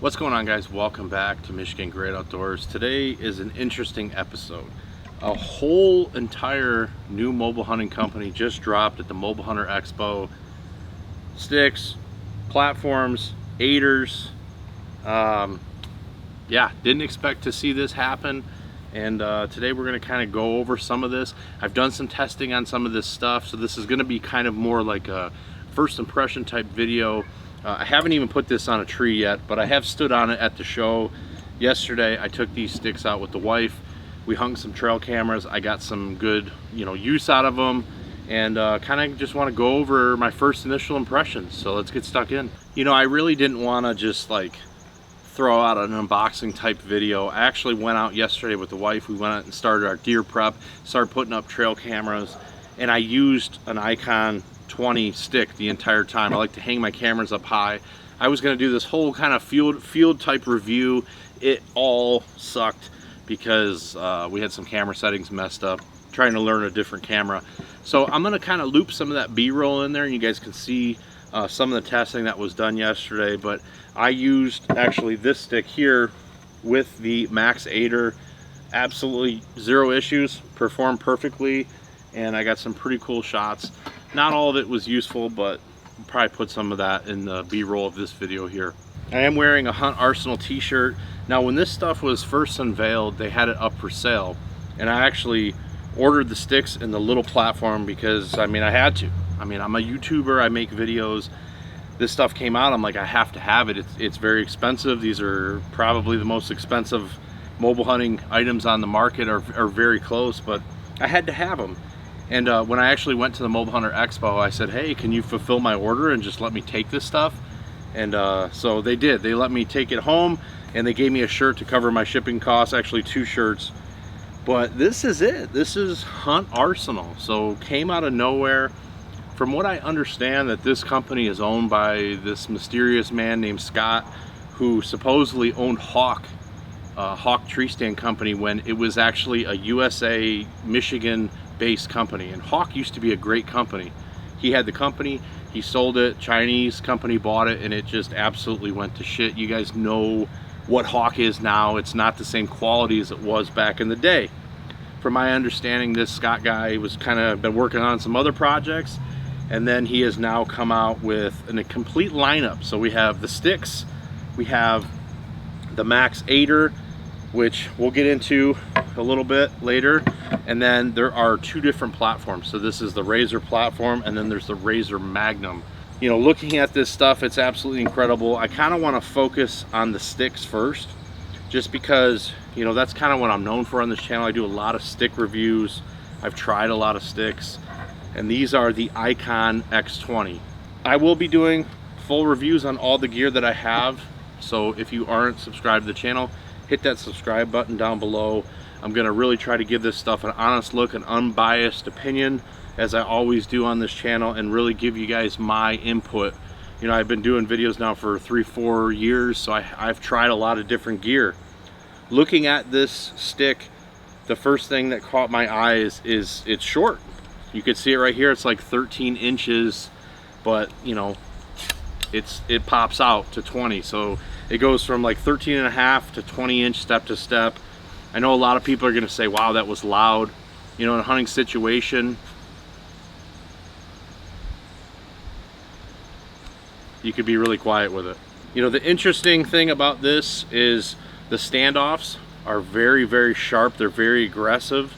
What's going on, guys? Welcome back to Michigan Great Outdoors. Today is an interesting episode. A whole entire new mobile hunting company just dropped at the Mobile Hunter Expo. Sticks, platforms, aiders. Yeah, didn't expect to see this happen. And today we're going to kind of go over some of this. I've done some testing on some of this stuff, so this is going to be kind of more like a first impression type video. I haven't even put this on a tree yet, but I have stood on it at the show. Yesterday I took these sticks out with the wife. We hung some trail cameras. I got some good use out of them, and kind of just want to go over my first initial impressions. So let's get stuck in. I really didn't want to just like throw out an unboxing type video. I actually went out yesterday with the wife. We went out and started our deer prep, started putting up trail cameras, and I used an X20 stick the entire time. I like to hang my cameras up high. I was going to do this whole kind of field type review. It all sucked because we had some camera settings messed up trying to learn a different camera. So I'm going to kind of loop some of that B-roll in there, and you guys can see some of the testing that was done yesterday. But I used actually this stick here with the Maxx aider. Absolutely zero issues, performed perfectly, and I got some pretty cool shots. Not all of it was useful, but I'll probably put some of that in the B-roll of this video here. I am wearing a Hunt Arsenal t-shirt. Now, when this stuff was first unveiled, they had it up for sale, and I actually ordered the sticks in the little platform because I had to. I'm a YouTuber, I make videos. This stuff came out, I'm like, I have to have it. It's very expensive. These are probably the most expensive mobile hunting items on the market, or very close, but I had to have them. And when I actually went to the Mobile Hunter Expo, I said, hey, can you fulfill my order and just let me take this stuff? And so they did. They let me take it home, and they gave me a shirt to cover my shipping costs, actually 2 shirts. But this is it. This is Hunt Arsenal. So came out of nowhere. From what I understand, that this company is owned by this mysterious man named Scott, who supposedly owned Hawk Tree Stand Company when it was actually a USA, Michigan based company. And Hawk used to be a great company. He had the company, he sold it, Chinese company bought it, and it just absolutely went to shit. You guys know what Hawk is now. It's not the same quality as it was back in the day. From my understanding, this Scott guy was kind of been working on some other projects, and then he has now come out with a complete lineup. So we have the sticks, we have the Maxx aider, which we'll get into a little bit later, and then there are 2 different platforms. So this is the RZR platform, and then there's the RZR Magnum. Looking at this stuff, it's absolutely incredible. I kind of want to focus on the sticks first, just because that's kind of what I'm known for on this channel. I do a lot of stick reviews. I've tried a lot of sticks, and these are the Icon X20. I will be doing full reviews on all the gear that I have, so if you aren't subscribed to the channel, hit that subscribe button down below. I'm gonna really try to give this stuff an honest look, an unbiased opinion, as I always do on this channel, and really give you guys my input. I've been doing videos now for 3-4 years, so I've tried a lot of different gear. Looking at this stick, the first thing that caught my eye is it's short. You can see it right here. It's like 13 inches, but it pops out to 20. So it goes from like 13.5 to 20 inch step to step. I know a lot of people are going to say, wow, that was loud. In a hunting situation, you could be really quiet with it. The interesting thing about this is the standoffs are very, very sharp. They're very aggressive.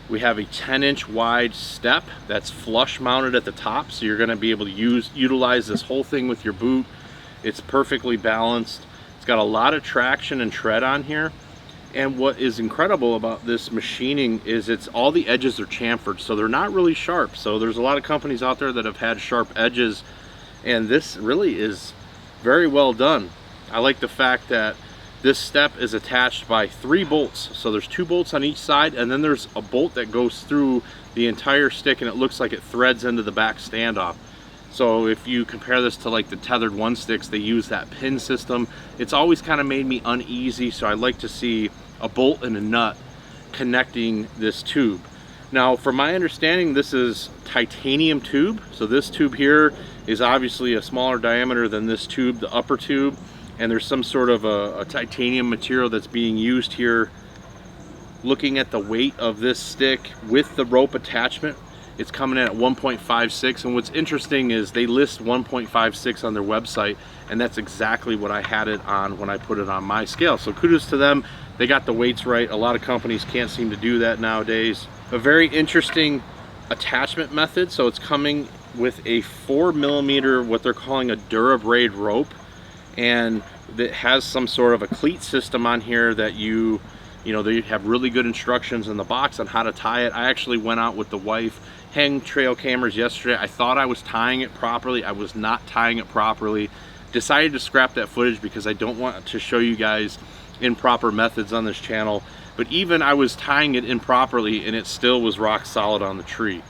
We have a 10-inch wide step that's flush mounted at the top, so you're going to be able to utilize this whole thing with your boot. It's perfectly balanced. It's got a lot of traction and tread on here. And what is incredible about this machining is all the edges are chamfered, so they're not really sharp. So there's a lot of companies out there that have had sharp edges, and this really is very well done. I like the fact that this step is attached by 3 bolts. So there's 2 bolts on each side, and then there's a bolt that goes through the entire stick, and it looks like it threads into the back standoff. So if you compare this to like the tethered 1 sticks, they use that pin system. It's always kind of made me uneasy, so I like to see a bolt and a nut connecting this tube. Now, from my understanding, this is titanium tube. So this tube here is obviously a smaller diameter than this tube, the upper tube. and there's some sort of a titanium material that's being used here. Looking at the weight of this stick with the rope attachment, it's coming in at 1.56, and what's interesting is they list 1.56 on their website, and that's exactly what I had it on when I put it on my scale. So kudos to them, they got the weights right. A lot of companies can't seem to do that nowadays. A very interesting attachment method. So it's coming with a 4mm, what they're calling a DuraBraid rope, and it has some sort of a cleat system on here that you know, they have really good instructions in the box on how to tie it. I actually went out with the wife, hang trail cameras yesterday. I thought I was tying it properly. I was not tying it properly. Decided to scrap that footage because I don't want to show you guys improper methods on this channel. But even I was tying it improperly and it still was rock solid on the tree.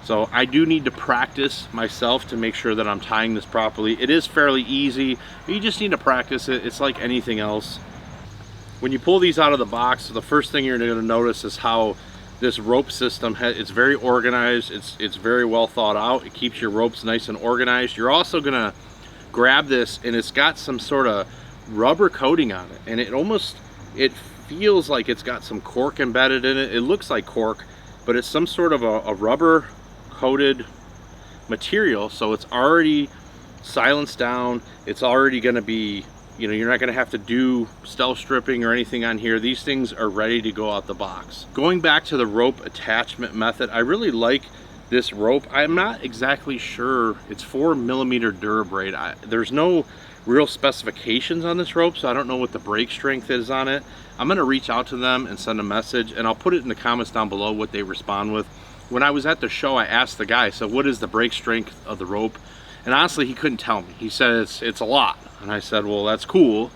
So I do need to practice myself to make sure that I'm tying this properly. It is fairly easy. You just need to practice it. It's like anything else. When you pull these out of the box, the first thing you're going to notice is how this rope system it's very organized. It's very well thought out. It keeps your ropes nice and organized. You're also going to grab this, and it's got some sort of rubber coating on it, and it feels like it's got some cork embedded in it. It looks like cork, but it's some sort of a rubber coated material, so it's already silenced down. It's already going to be, you know, you're not going to have to do stealth stripping or anything on here. These things are ready to go out the box. Going back to the rope attachment method, I really like this rope. I'm not exactly sure. It's 4mm DuraBraid. There's no real specifications on this rope, so I don't know what the break strength is on it. I'm going to reach out to them and send a message, and I'll put it in the comments down below what they respond with. When I was at the show, I asked the guy, so what is the break strength of the rope? And honestly, he couldn't tell me. He said it's a lot. And I said, well, that's cool.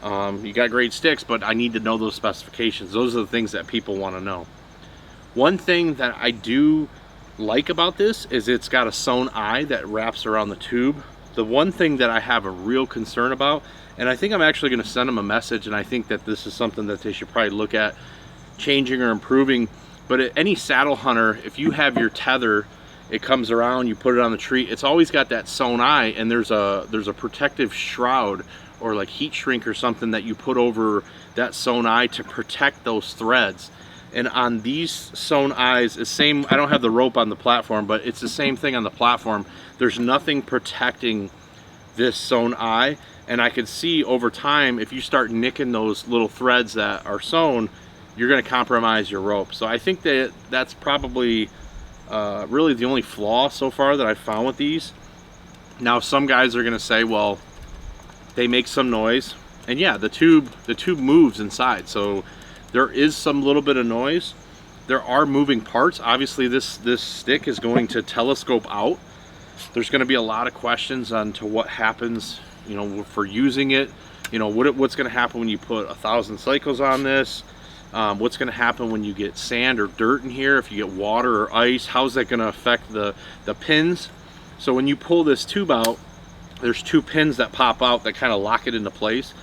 You got great sticks, but I need to know those specifications. Those are the things that people want to know. One thing that I do like about this is it's got a sewn eye that wraps around the tube. The one thing that I have a real concern about, and I think I'm actually going to send them a message, and I think that this is something that they should probably look at changing or improving. But at any saddle hunter, if you have your tether, it comes around, you put it on the tree, it's always got that sewn eye, and there's a protective shroud or like heat shrink or something that you put over that sewn eye to protect those threads. And on these sewn eyes, the same, I don't have the rope on the platform, but it's the same thing on the platform. There's nothing protecting this sewn eye, and I could see over time, if you start nicking those little threads that are sewn, you're going to compromise your rope. So I think that that's probably really the only flaw so far that I've found with these. Now some guys are going to say, well, they make some noise, and yeah, the tube moves inside, so there is some little bit of noise. There are moving parts. Obviously this stick is going to telescope out. There's going to be a lot of questions on to what happens, you know, for using it. You know, what's going to happen when you put 1,000 cycles on this? What's going to happen when you get sand or dirt in here? If you get water or ice, how's that going to affect the pins? So when you pull this tube out, there's two pins that pop out that kind of lock it into place.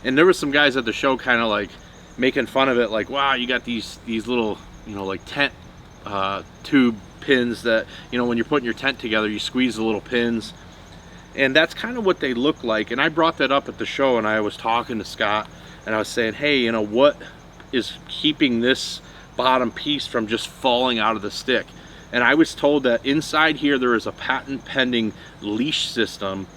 And there were some guys at the show kind of like making fun of it, like, wow, you got these little, you know, like tent tube pins that, you know, when you're putting your tent together, you squeeze the little pins. And that's kind of what they look like. And I brought that up at the show, and I was talking to Scott, and I was saying, hey, you know, what is keeping this bottom piece from just falling out of the stick? And I was told that inside here there is a patent pending leash system.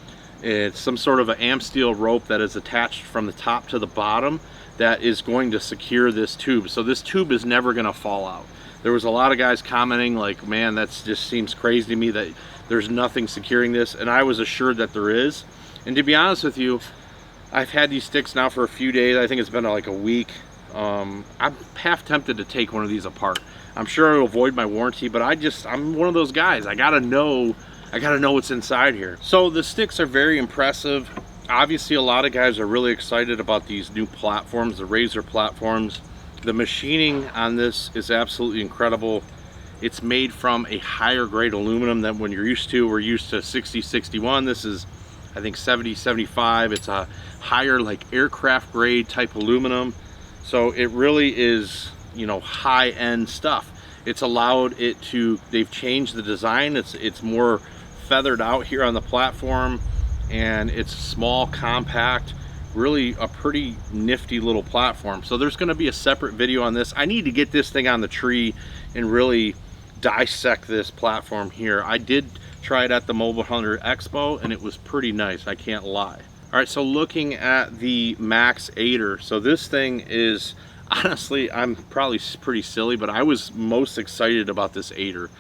It's some sort of an amp steel rope that is attached from the top to the bottom that is going to secure this tube. So this tube is never going to fall out. There was a lot of guys commenting like, man, that just seems crazy to me that there's nothing securing this, and I was assured that there is. And to be honest with you, I've had these sticks now for a few days. I think it's been like a week. I'm half tempted to take one of these apart. I'm sure it'll void my warranty, but I'm one of those guys. I gotta know what's inside here. So the sticks are very impressive. Obviously, a lot of guys are really excited about these new platforms, the RZR platforms. The machining on this is absolutely incredible. It's made from a higher grade aluminum than when you're used to. We're used to 60-61. This is, I think, 70-75. It's a higher, like, aircraft grade type aluminum. So it really is, you know, high-end stuff. It's allowed it to, they've changed the design. It's more feathered out here on the platform, and it's small, compact, really a pretty nifty little platform. So there's going to be a separate video on this. I need to get this thing on the tree and really dissect this platform here. I did try it at the Mobile Hunter Expo and it was pretty nice, I can't lie. All right, so looking at the Maxx 8er, so this thing is, honestly, I'm probably pretty silly, but I was most excited about this 8er.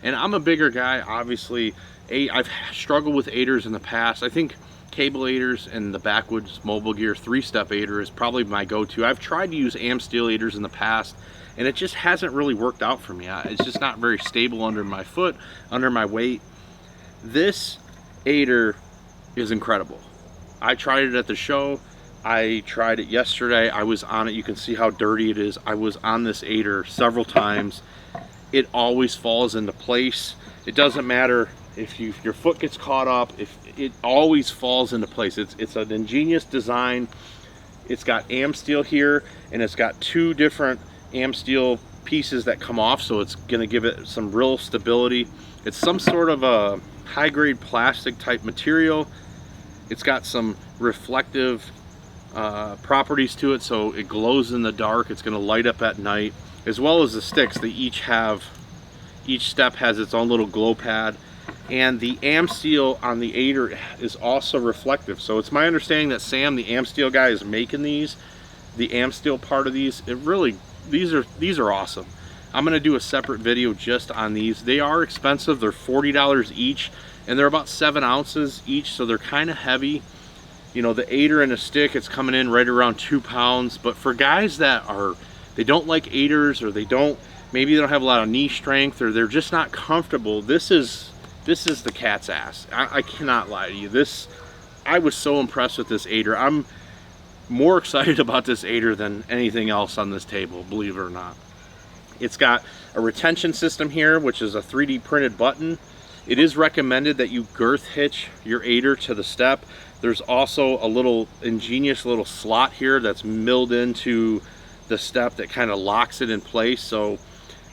And I'm a bigger guy, obviously. I've struggled with 8ers in the past. I think cable 8ers and the Backwoods Mobile Gear 3-step 8er is probably my go-to. I've tried to use Amsteel 8ers in the past, and it just hasn't really worked out for me. It's just not very stable under my foot, under my weight. This 8er is incredible. I tried it at the show. I tried it yesterday. I was on it. You can see how dirty it is. I was on this 8er several times. It always falls into place. It doesn't matter if your foot gets caught up. If it always falls into place. It's an ingenious design. It's got Amsteel here, and it's got 2 different Amsteel pieces that come off, so it's going to give it some real stability. It's some sort of a high-grade plastic type material. It's got some reflective properties to it, so it glows in the dark. It's going to light up at night, as well as the sticks. They each step has its own little glow pad, and the Amsteel on the 8er is also reflective. So it's my understanding that Sam, the Amsteel guy, is making these, the Amsteel part of these. These are awesome. I'm going to do a separate video just on these. They are expensive. They're $40 each, and they're about 7 ounces each, so they're kind of heavy. You know, the 8er and a stick, it's coming in right around 2 pounds. But for guys that they don't like 8ers, or maybe they don't have a lot of knee strength, or they're just not comfortable, this is the cat's ass. I cannot lie to you. I was so impressed with this 8er. I'm more excited about this 8er than anything else on this table, believe it or not. It's got a retention system here, which is a 3D printed button. It is recommended that you girth hitch your 8er to the step. There's also a little ingenious little slot here that's milled into the step that kind of locks it in place. So,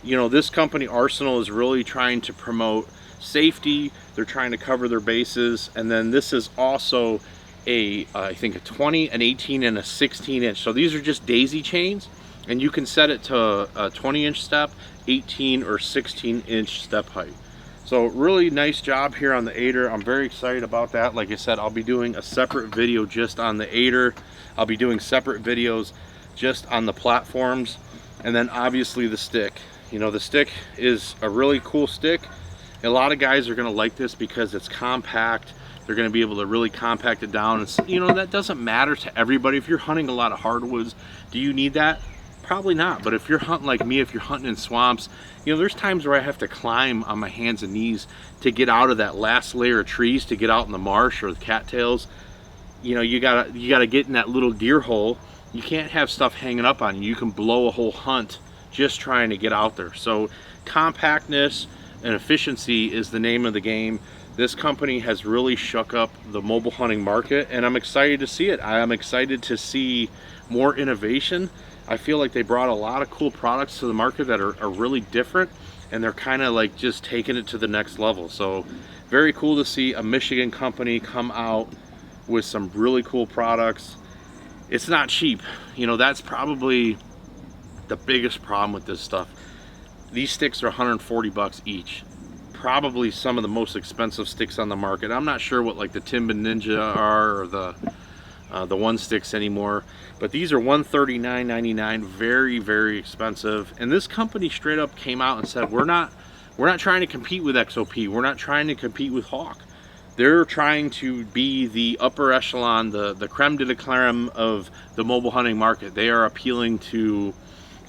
you know, this company, Arsenal, is really trying to promote safety. They're trying to cover their bases. And then this is also I think a 20, an 18, and a 16 inch. So these are just daisy chains, and you can set it to a 20-inch step, 18 or 16-inch step height. So really nice job here on the 8er. I'm very excited about that. Like I said, I'll be doing a separate video just on the 8er. I'll be doing separate videos just on the platforms, and then obviously the stick. You know, the stick is a really cool stick. A lot of guys are going to like this because it's compact. They're going to be able to really compact it down. And, you know, that doesn't matter to everybody. If you're hunting a lot of hardwoods, do you need that? Probably not. But if you're hunting like me, if you're hunting in swamps, you know, there's times where I have to climb on my hands and knees to get out of that last layer of trees to get out in the marsh or the cattails. You know, you gotta get in that little deer hole. You can't have stuff hanging up on you. You can blow a whole hunt just trying to get out there. So compactness and efficiency is the name of the game. This company has really shook up the mobile hunting market, and I'm excited to see it. I am excited to see more innovation. I feel like they brought a lot of cool products to the market that are really different, and they're kind of like just taking it to the next level. So very cool to see a Michigan company come out with some really cool products. It's not cheap. You know, that's probably the biggest problem with this stuff. These sticks are 140 bucks each. Probably some of the most expensive sticks on the market. I'm not sure what like the Timbin Ninja are, or the one sticks anymore, but these are $139.99. very, very expensive. And this company straight up came out and said, we're not trying to compete with XOP. We're not trying to compete with Hawk. They're trying to be the upper echelon, the creme de la creme of the mobile hunting market. They are appealing to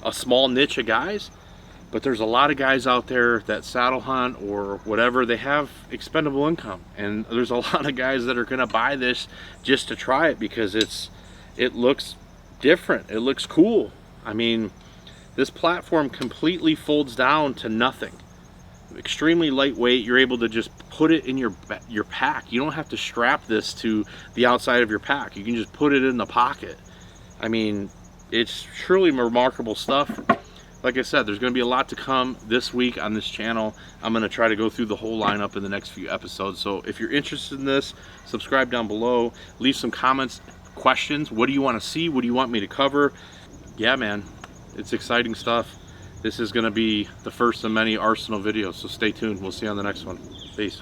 a small niche of guys, but there's a lot of guys out there that saddle hunt or whatever. They have expendable income, and there's a lot of guys that are going to buy this just to try it because it looks different. It looks cool. I mean, this platform completely folds down to nothing. Extremely lightweight. You're able to just put it in your pack. You don't have to strap this to the outside of your pack. You can just put it in the pocket. I mean, it's truly remarkable stuff. Like I said, there's going to be a lot to come this week on this channel. I'm going to try to go through the whole lineup in the next few episodes. So if you're interested in this, subscribe down below. Leave some comments questions. What do you want to see? What do you want me to cover? Yeah, man, it's exciting stuff. This is going to be the first of many Arsenal videos, so stay tuned. We'll see you on the next one. Peace.